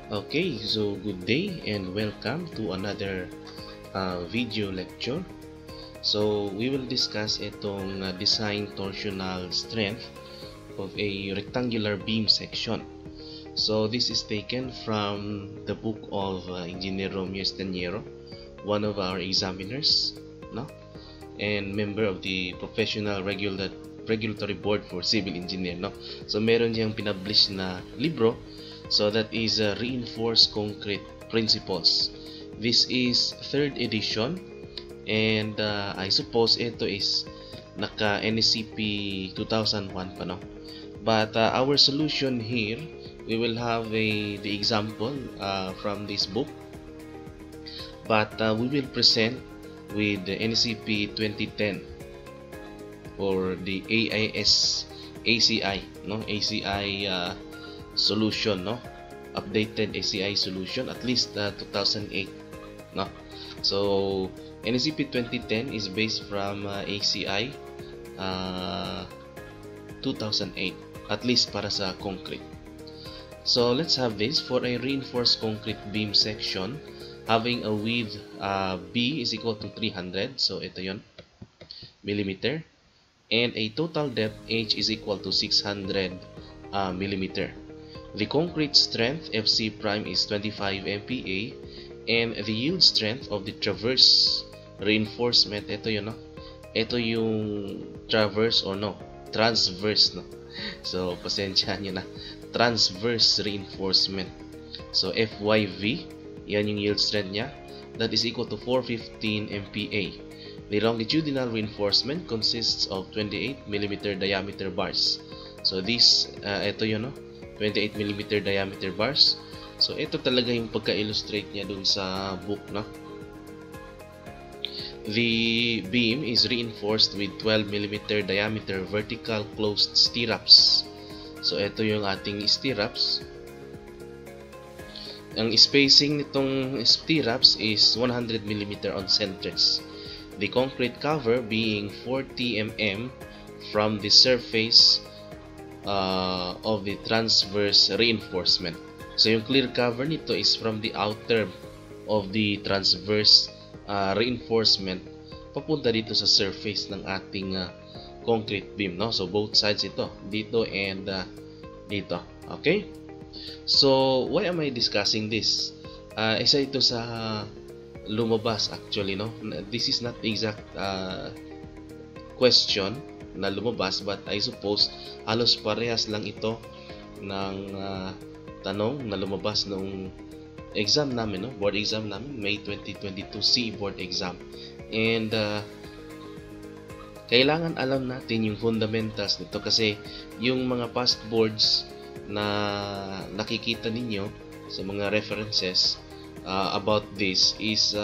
Okay, so good day and welcome to another video lecture. So we will discuss itong design torsional strength of a rectangular beam section. So this is taken from the book of Engineer Romeo Estaniero, one of our examiners, no? And member of the Professional Regulatory Board for Civil Engineer, no? So meron diyang pinablish na libro. So that is Reinforced Concrete Principles. This is 3rd edition and I suppose ito is naka NSCP 2001 pa, no? But our solution here, we will have the example from this book, but we will present with the NSCP 2010 or the ACI, no? ACI solution, no? Updated ACI solution, at least 2008, no? So NSCP 2010 is based from ACI 2008, at least para sa concrete. So let's have this for a reinforced concrete beam section having a width B is equal to 300, so ito yon, millimeter, and a total depth H is equal to 600 millimeter. The concrete strength FC prime is 25 MPa and the yield strength of the transverse reinforcement, ito yun, no? Ito yung transverse or no, transverse, no? So pasensya nyo na, transverse reinforcement. So FYV, yan yung yield strength niya, that is equal to 415 MPa. The longitudinal reinforcement consists of 28 mm diameter bars. So this, ito yun, no? 28 mm diameter bars. So ito talaga yung pagka-illustrate niya dun sa book, no? The beam is reinforced with 12 mm diameter vertical closed stirrups. So ito yung ating stirrups. Ang spacing nitong stirrups is 100 mm on centers. The concrete cover being 40 mm from the surface of the transverse reinforcement. So yung clear cover nito is from the outer of the transverse reinforcement papunta dito sa surface ng ating concrete beam, no? So both sides ito, dito and dito. Okay? So why am I discussing this? Isa ito sa lumabas actually, no? This is not the exact question na lumabas, but I suppose halos parehas lang ito ng tanong na lumabas nung exam namin, no? Board exam namin, May 2022 CE board exam. And kailangan alam natin yung fundamentals nito kasi yung mga past boards na nakikita ninyo sa mga references about this is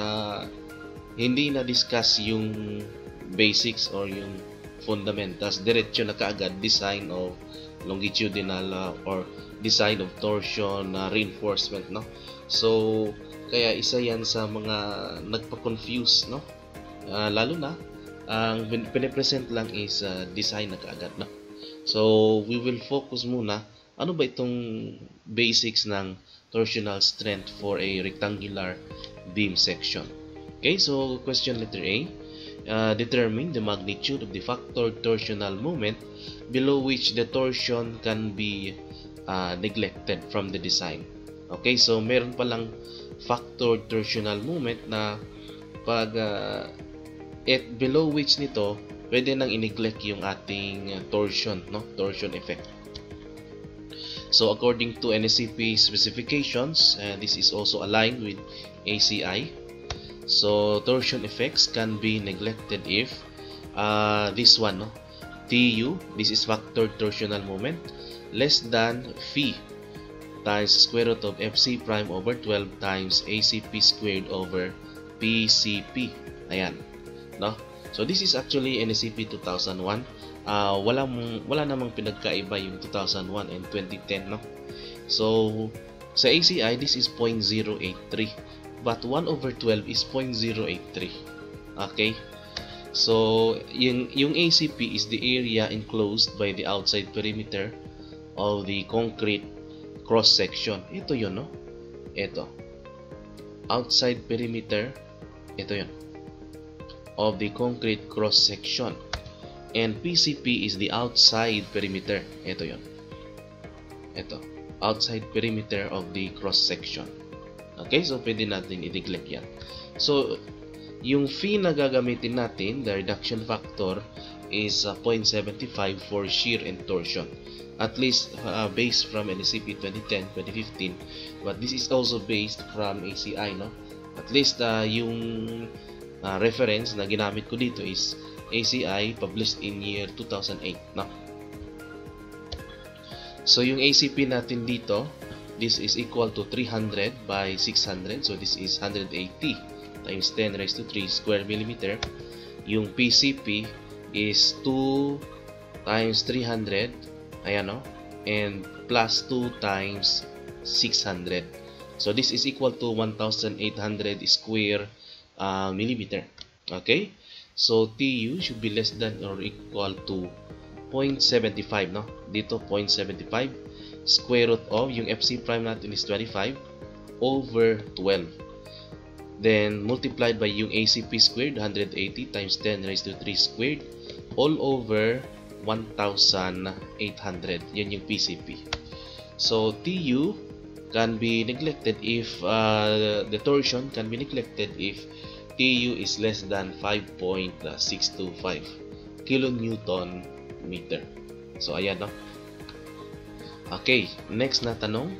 hindi na discuss yung basics or yung fundamentals. Diretso na kaagad design of longitudinal or design of torsion reinforcement, no? So kaya isa yan sa mga nagpa-confuse, no? Lalo na ang pinipresent lang is design na kaagad, no? So we will focus muna ano ba itong basics ng torsional strength for a rectangular beam section. Okay, so question letter A, determine the magnitude of the factor torsional moment below which the torsion can be neglected from the design. Okay, so meron palang factor torsional moment na pag below which nito pwede nang i-neglect yung ating torsion, no? Torsion effect. So according to NSCP specifications, this is also aligned with ACI. So torsion effects can be neglected if this one, no? TU, this is factor torsional moment, less than phi times square root of FC prime over 12 times ACP squared over PCP. Ayan, no? So this is actually NSCP 2001. Wala namang pinagkaiba yung 2001 and 2010, no? So sa ACI, this is 0.083, but 1 over 12 is 0.083. Okay, so yung ACP is the area enclosed by the outside perimeter of the concrete cross section. Ito yun, no? ito, outside perimeter, ito yun, of the concrete cross section. And PCP is the outside perimeter. Ito yun. Ito, outside perimeter of the cross section. Okay, so pwede natin i-neglect yan. So, yung phi na gagamitin natin, the reduction factor, is 0.75 for shear and torsion. At least based from NSCP 2010-2015, but this is also based from ACI, no? At least yung reference na ginamit ko dito is ACI published in year 2008, no? So yung ACP natin dito, this is equal to 300 by 600, so this is 180 times 10 raised to 3 square millimeter. Yung PCP is 2 times 300, ayan, no? And plus 2 times 600. So this is equal to 1,800 square millimeter. Okay? So TU should be less than or equal to 0.75, no? Dito 0.75. Square root of, yung FC prime natin is 25 over 12. Then multiplied by yung ACP squared, 180 times 10 raised to 3 squared, all over 1,800. Yan yung PCP. So TU can be neglected if the torsion can be neglected if TU is less than 5.625 kilonewton meter. So ayan, no? Okay, next na tanong.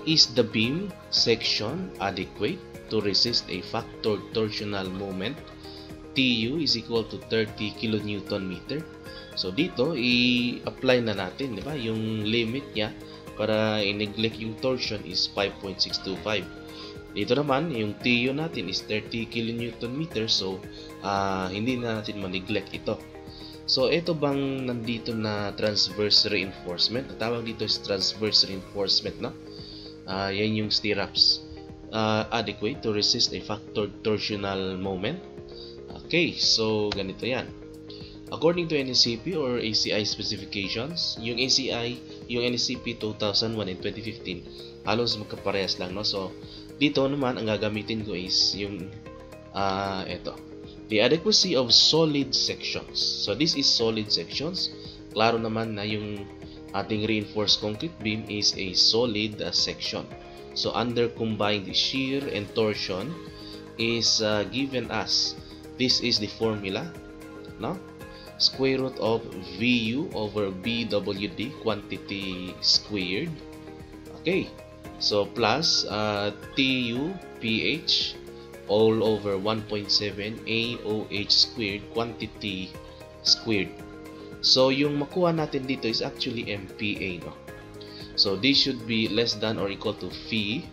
Is the beam section adequate to resist a factored torsional moment? TU is equal to 30 kilonewton meter. So dito i-apply na natin, di ba? Yung limit niya para i-neglect yung torsion is 5.625. Dito naman, yung TU natin is 30 kilonewton meter, so hindi na natin ma-neglect ito. So ito bang nandito na transverse reinforcement? Tawag dito is transverse reinforcement, no? Yan yung stirrups. Adequate to resist a factored torsional moment. Okay, so ganito yan. According to NSCP or ACI specifications, yung ACI, yung NSCP 2001 and 2015, halos magkaparehas lang, no? So dito naman ang gagamitin ko is yung ito, the adequacy of solid sections. So this is solid sections. Klaro naman na yung ating reinforced concrete beam is a solid section. So under combined shear and torsion is given as, this is the formula, no? Square root of VU over BWD quantity squared. Okay, so plus TU PH all over 1.7 AOH squared quantity squared. So yung makuha natin dito is actually MPa, no? So this should be less than or equal to phi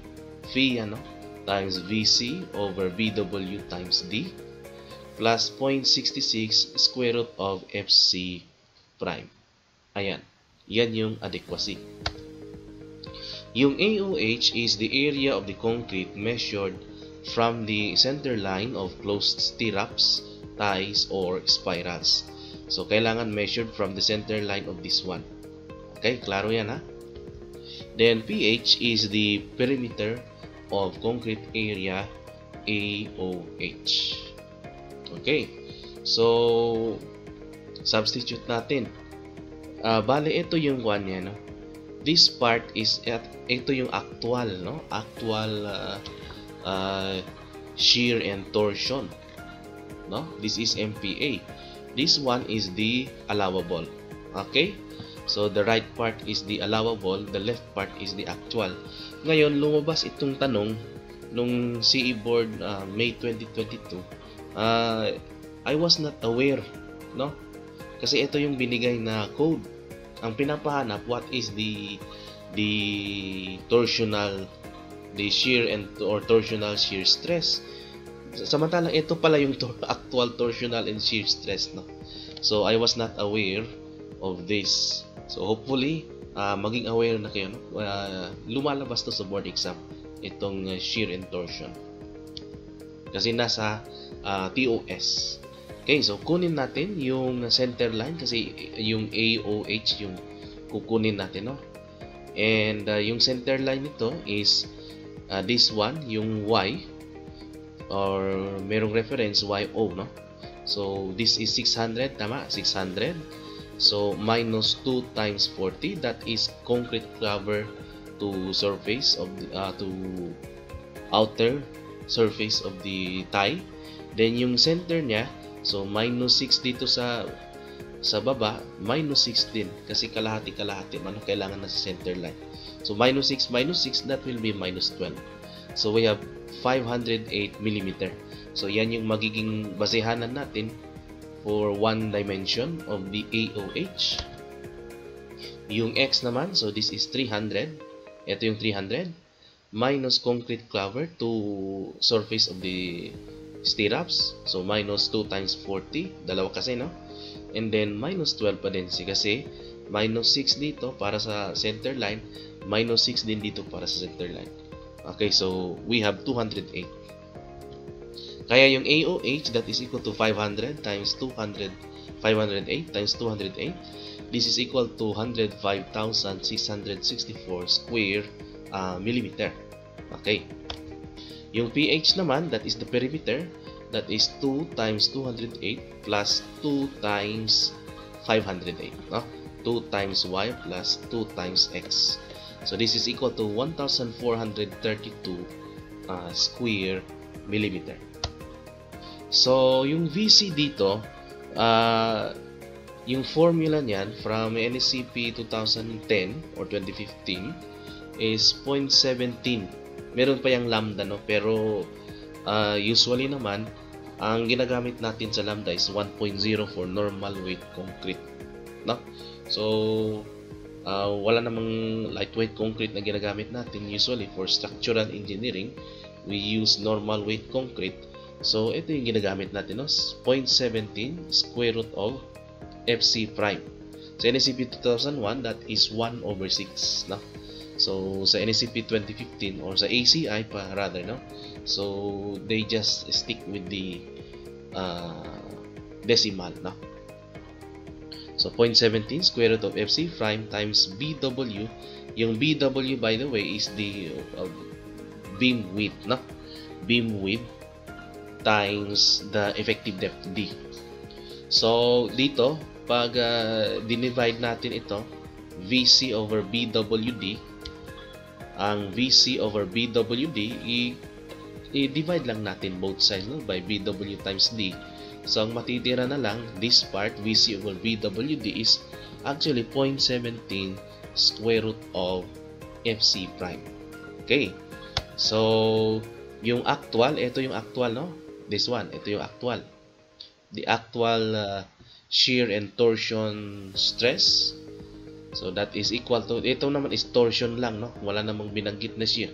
ano, times VC over BW times D plus 0.66 square root of FC prime. Ayan, yan yung adequacy. Yung AOH is the area of the concrete measured from the center line of closed stirrups, ties, or spirals. So, kailangan measured from the center line of this one. Okay, klaro yan, ha? Then, PH is the perimeter of concrete area AOH. Okay, so substitute natin. Bale, ito yung one niya, no? This part is ito yung actual, no? Actual shear and torsion, no? This is MPa. This one is the allowable. Okay, so the right part is the allowable, the left part is the actual. Ngayon, lumabas itong tanong nung CE board May 2022. I was not aware, no? Kasi ito yung binigay na code. Ang pinapahanap, what is the torsional, the shear and or torsional shear stress. Samantalang ito pala yung actual torsional and shear stress, no? So I was not aware of this. So hopefully maging aware na kayo, no? Lumalabas to sa board exam itong shear and torsion. Kasi nasa TOS. Okay, so kunin natin yung center line kasi yung AOH yung kukunin natin, no? And yung center line nito is this one, yung Y, or merong reference YO, no? So this is 600, tama? 600. So minus 2 times 40, that is concrete cover to surface of the, to outer surface of the tie. Then yung center niya, so minus 6 dito sa baba, minus 6 din kasi kalahati-kalahati man kailangan na sa center line. So minus 6 minus 6, that will be minus 12. So we have 508 mm. So yan yung magiging basehanan natin for one dimension of the AOH. Yung X naman, so this is 300. Ito yung 300 minus concrete cover to surface of the stirrups. So minus 2 times 40, dalawa kasi, no? And then minus 12 pa din kasi minus 6 dito para sa center line, minus 6 din dito para sa center line. Okay, so we have 208. Kaya yung AOH, that is equal to 500 times 200, 508 times 208. This is equal to 105,664 square millimeter. Okay. Yung PH naman, that is the perimeter, that is 2 times 208 plus 2 times 508. No? 2 times Y plus 2 times X. So this is equal to 1,432 square millimeter. So yung VC dito, yung formula niyan from NSCP 2010 or 2015 is 0.17. Meron pa yung lambda, no? Pero usually naman ang ginagamit natin sa lambda is 1.0 for normal weight concrete, no? So wala namang lightweight concrete na ginagamit natin. Usually for structural engineering, we use normal weight concrete. So ito yung ginagamit natin, no? 0.17 square root of FC prime. Sa NSCP 2001, that is 1 over 6, no? So sa NSCP 2015 or sa ACI pa rather, no? So they just stick with the decimal, no? So 0.17 square root of FC prime times BW. Yung BW, by the way, is the beam width, no? Beam width times the effective depth D. So dito, pag dinivide natin ito, VC over BWD, ang VC over BWD, i-divide lang natin both sides, no, by BW times D. So ang matitira na lang, this part, VC over BWD, is actually 0.17 square root of FC prime. Okay. So yung actual, ito yung actual, no? This one, ito yung actual. The actual shear and torsion stress. So that is equal to, ito naman is torsion lang, no? Wala namang binanggit na shear.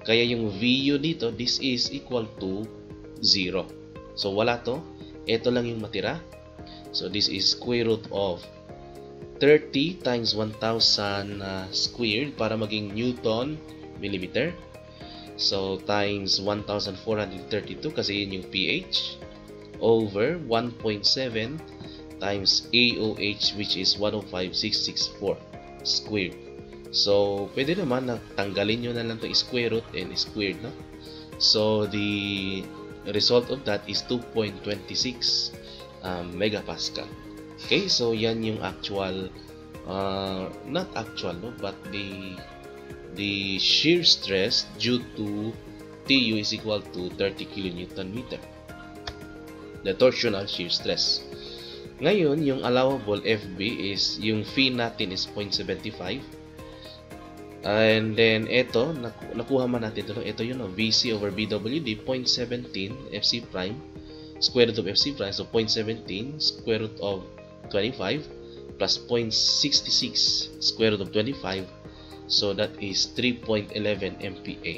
Kaya yung VU dito, this is equal to 0. So wala to. Ito lang yung matira. So this is square root of 30 times 1,000 squared para maging Newton millimeter. So times 1,432 kasi yun yung pH over 1.7 times AOH, which is 105,664 squared. So pwede naman na tanggalin nyo na lang to square root and squared, no? So the result of that is 2.26 megapascal. Okay, so yan yung actual, not actual, no, but the shear stress due to TU is equal to 30 kilonewton meter. The torsional shear stress. Ngayon, yung allowable FB is, yung phi natin is 0.75. And then, ito, nakuha man natin ito. Ito yun, VC over BWD, 0.17 FC prime, square root of FC prime. So, 0.17 square root of 25 plus 0.66 square root of 25. So, that is 3.11 MPa.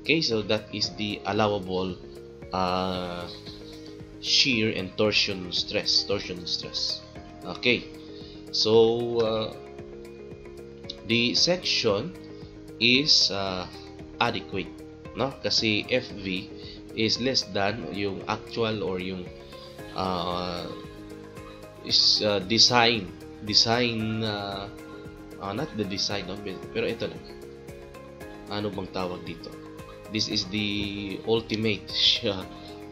Okay, so that is the allowable shear and torsion stress. Okay, so the section is adequate, no? Kasi FV is less than yung actual or yung design Not the design, no? Pero ito lang. Ano bang tawag dito? This is the ultimate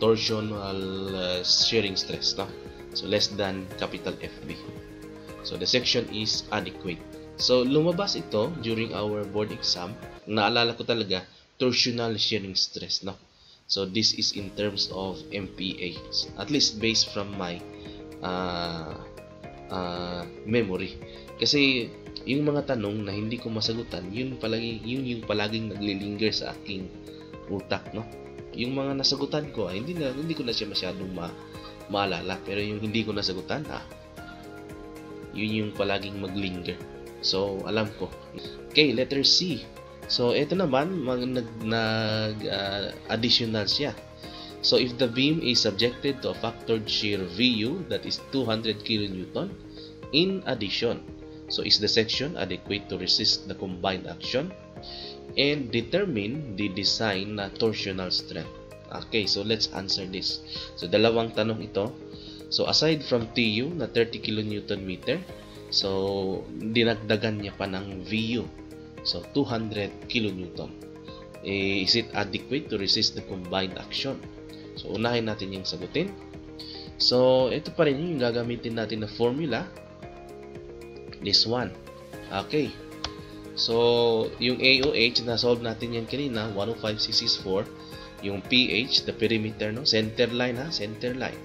torsional shearing stress, no? So less than capital FB. So the section is adequate. So lumabas ito during our board exam. Naalala ko talaga, torsional shearing stress, no? So this is in terms of MPA, at least based from my memory. Kasi yung mga tanong na hindi ko masagutan, yun yung palaging naglilinger sa aking utak, no? Yung mga nasagutan ko, hindi ko na siya masyadong maalala, pero yung hindi ko nasagutan, yun yung palaging maglinger. So alam ko. Okay, letter C. So ito naman additional siya. So if the beam is subjected to a factored shear Vu that is 200 kN in addition, so is the section adequate to resist the combined action? And determine the design na torsional strength. Okay, so let's answer this. So dalawang tanong ito. So aside from TU na 30 kN meter, so dinagdagan niya pa ng VU. So 200 kN. Is it adequate to resist the combined action? So unahin natin yung sagutin. So ito pa rin yung gagamitin natin na formula. This one. Okay. So yung AOH na solve natin yan kanina, 105,664. Yung PH, the perimeter, no, center line, center line.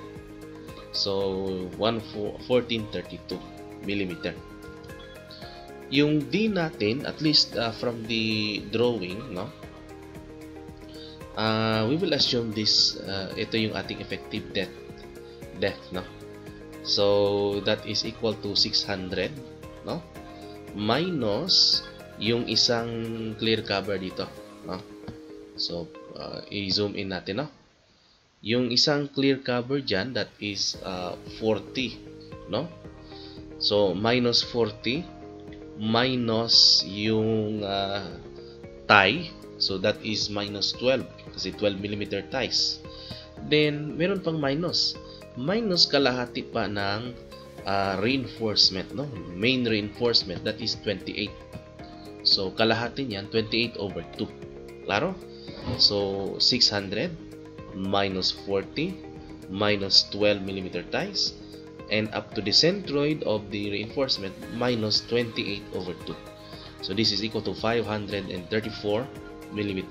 So 1432 mm. Yung D natin, at least from the drawing, no, we will assume this, ito yung ating effective depth, no. So that is equal to 600, no, minus yung isang clear cover dito, no. So i-zoom in natin, no. Yung isang clear cover dyan, that is 40, no. So minus 40 minus yung tie, so that is minus 12 kasi 12 mm ties. Then meron pang minus kalahati pa ng reinforcement, no, main reinforcement, that is 28. So kalahati niyan 28 over 2. Klaro? So 600 minus 40 minus 12 mm ties, and up to the centroid of the reinforcement minus 28 over 2. So this is equal to 534 mm.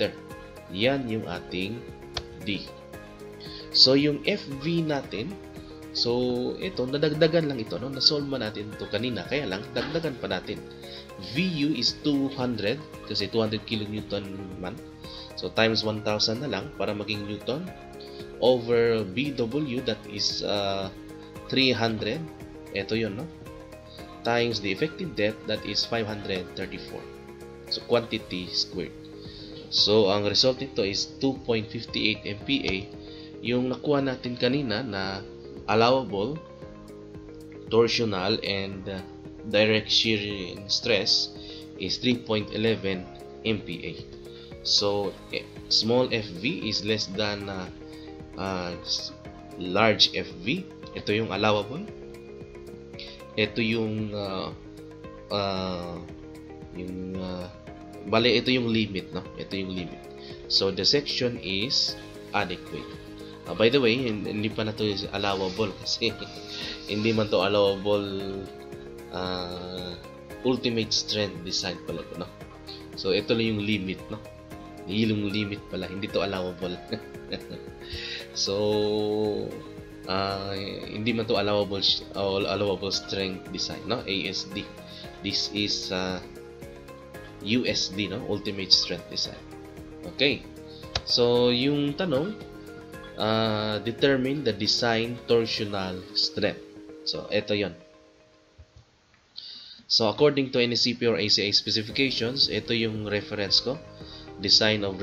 Yan yung ating D. So yung FV natin, so ito nadagdagan lang ito, no? Na-solve man natin ito kanina, kaya lang dagdagan pa natin. VU is 200 kasi 200 kN man. So times 1000 na lang para maging Newton over BW, that is 300, ito yun, no, times the effective depth, that is 534. So quantity squared. So ang result nito is 2.58 MPa. Yung nakuha natin kanina na allowable torsional and direct shearing stress is 3.11 MPa. So small FV is less than large FV. Ito yung allowable. Ito yung bale, ito yung limit, no? Ito yung limit. So the section is adequate. By the way, hindi pa na to allowable kasi hindi man to allowable ultimate strength design pala to, no? So ito lang yung limit, no? Yung limit pala, hindi to allowable. So hindi man to allowable strength design, no, ASD. This is USD, no, ultimate strength design. Okay, so yung tanong, determine the design torsional strength. So ito yon. So according to NSCP or ACA specifications, ito yung reference ko, design of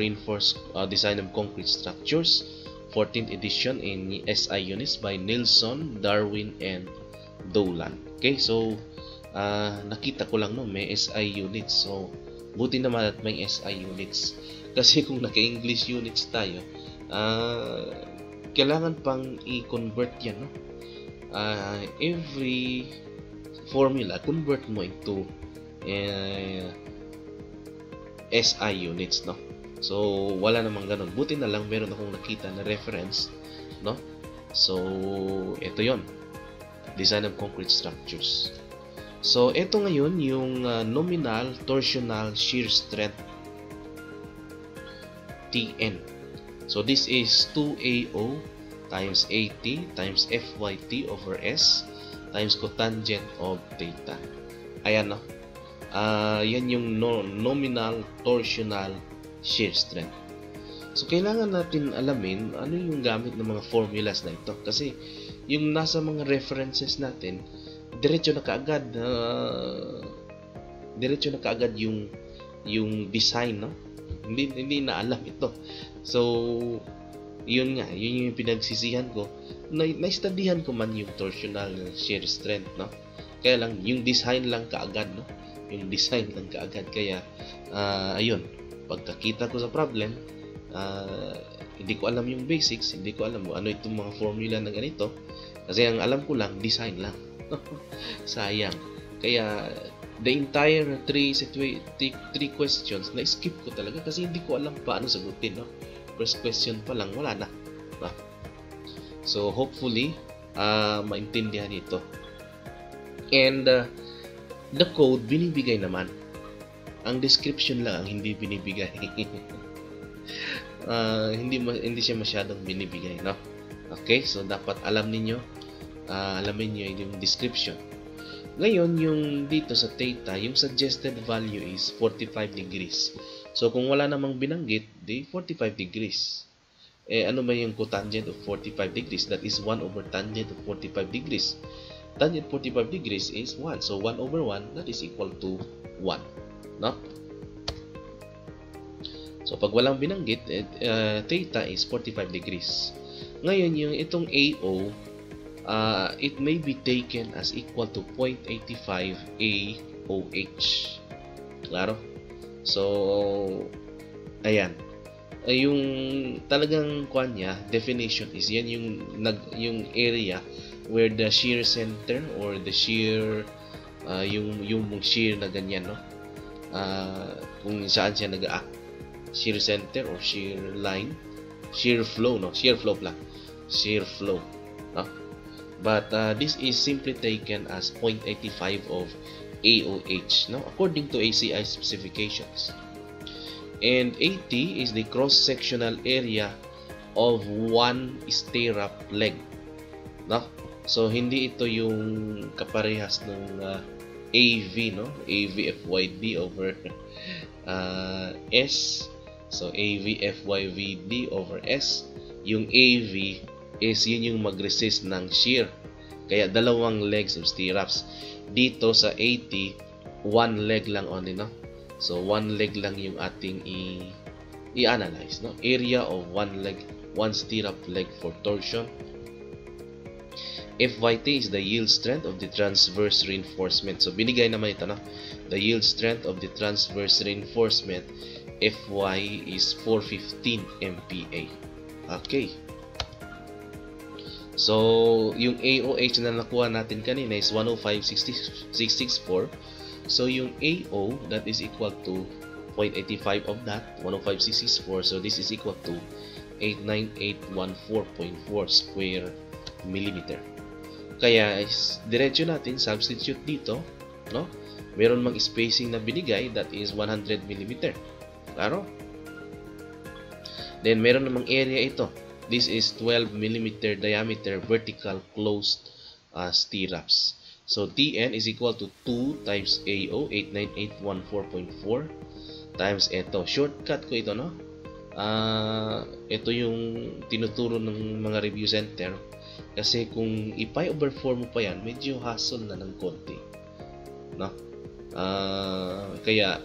design of concrete structures, 14th edition in SI units by Nilsson, Darwin, and Dolan. Okay, so nakita ko lang, no, may SI units. So buti naman at may SI units. Kasi kung naka-English units tayo, kailangan pang i-convert yan, no? Every formula, convert mo into eh, SI units, no? So wala namang ganun. Buti na lang meron akong nakita na reference, no? So ito yon, design of concrete structures. So ito ngayon yung nominal torsional shear strength, TN. So this is 2AO times AT times FYT over S times cotangent of theta. Ayan, no? Yan yung nominal torsional shear strength. So kailangan natin alamin ano yung gamit ng mga formulas na ito, kasi yung nasa mga references natin diretso na kaagad yung design, no? Hindi na alam ito. So yun yung pinagsisihan ko. Na-studyhan ko man yung torsional shear strength, no? Kaya lang yung design lang kaagad, no? Yung design lang kaagad. Kaya ayun, pagkakita ko sa problem, hindi ko alam yung basics, hindi ko alam ano itong mga formula na ganito, kasi ang alam ko lang design lang. Sayang. Kaya the entire three questions na skip ko talaga kasi hindi ko alam paano sagutin, no? First question pa lang wala na. So hopefully maintindihan ito. And the code binibigay naman. Ang description lang ang hindi binibigay. Hindi siya masyadong binibigay, no? Okay, so dapat alamin niyo yung description. Ngayon, yung dito sa theta, yung suggested value is 45 degrees. So kung wala namang binanggit, di 45 degrees. Ano ba yung cotangent of 45 degrees? That is 1 over tangent of 45 degrees. Tangent 45 degrees is 1. So 1 over 1, that is equal to 1. No? So pag walang binanggit, theta is 45 degrees. Ngayon, yung itong AO, it may be taken as equal to 0.85 AOH. Klaro? So, ayan. Yung talagang definition is yan yung area where the shear center or the shear yung shear na ganyan, no? Kung saan siya nag-act, shear center or shear line, shear flow, no? Shear flow, no? But this is simply taken as 0.85 of AOH, no? According to ACI specifications. And AT is the cross-sectional area of one stirrup leg, no? So hindi ito yung kaparehas ng AV, no? AV FYD over S. So AV FYVD over S. Yung AV is yun yung mag-resist ng shear. Kaya dalawang legs of stirrups. Dito sa AT, one leg lang only, no? So one leg lang yung ating i-analyze, no? Area of one stirrup leg for torsion. FYT is the yield strength of the transverse reinforcement. So binigay naman ito, no? The yield strength of the transverse reinforcement, FY is 415 MPa. Okay. So yung AOH na nakuha natin kanina is 105.664. So yung AO, that is equal to 0.85 of that, 105.664. So this is equal to 89814.4 square millimeter. Kaya diretso natin substitute dito, no? Meron mang spacing na binigay, that is 100 mm. Klaro? Then meron namang area ito. This is 12 mm diameter vertical closed stirrups. So TN is equal to 2 times AO, 89814.4 times ito. Shortcut ko ito, no? Ito yung tinuturo ng mga review center. Kasi kung i-pi over 4 mo pa yan, medyo hassle na ng konti, no? Kaya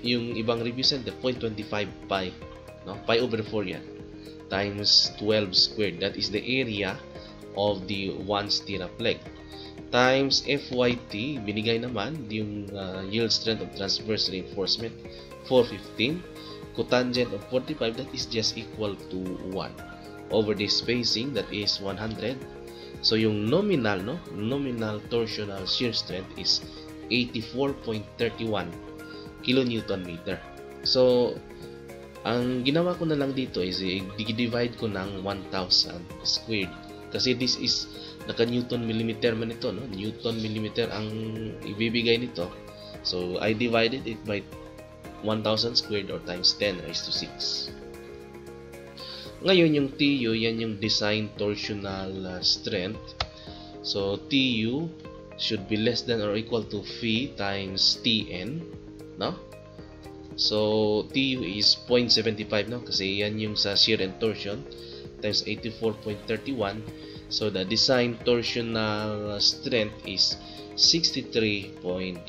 yung ibang review center, 0.25 pi, no? Pi over 4 yan times 12 squared. That is the area of the one stirrup leg. Times FYT, binigay naman yung yield strength of transverse reinforcement, 415. Cotangent of 45, that is just equal to 1 over the spacing, that is 100. So yung nominal, no? Nominal torsional shear strength is 84.31 kilonewton meter. So, ang ginawa ko na lang dito is i-divide ko ng 1,000 squared. Kasi this is naka-newton millimeter man ito, no? Newton millimeter ang ibibigay nito. So, I divided it by 1,000 squared or times 10 raised to 6. Ngayon, yung TU, yan yung design torsional strength. So, TU should be less than or equal to Phi times Tn, no? So, TU is 0.75, no? Kasi yan yung sa shear and torsion times 84.31. So, the design torsional strength is 63.23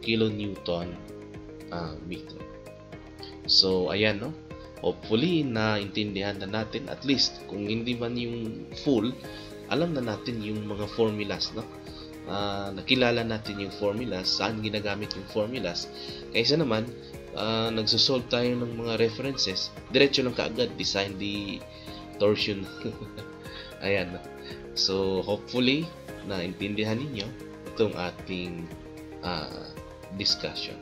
kilonewton meter. So, ayan, no? Hopefully, naintindihan na natin at least kung hindi man yung full, alam na natin yung mga formulas, no? Nakilala natin yung formulas, saan ginagamit yung formulas. Kaysa naman, nagsosolve tayo ng mga references, diretso lang kaagad, design the torsion. Ayan. So, hopefully, naintindihan ninyo itong ating discussion.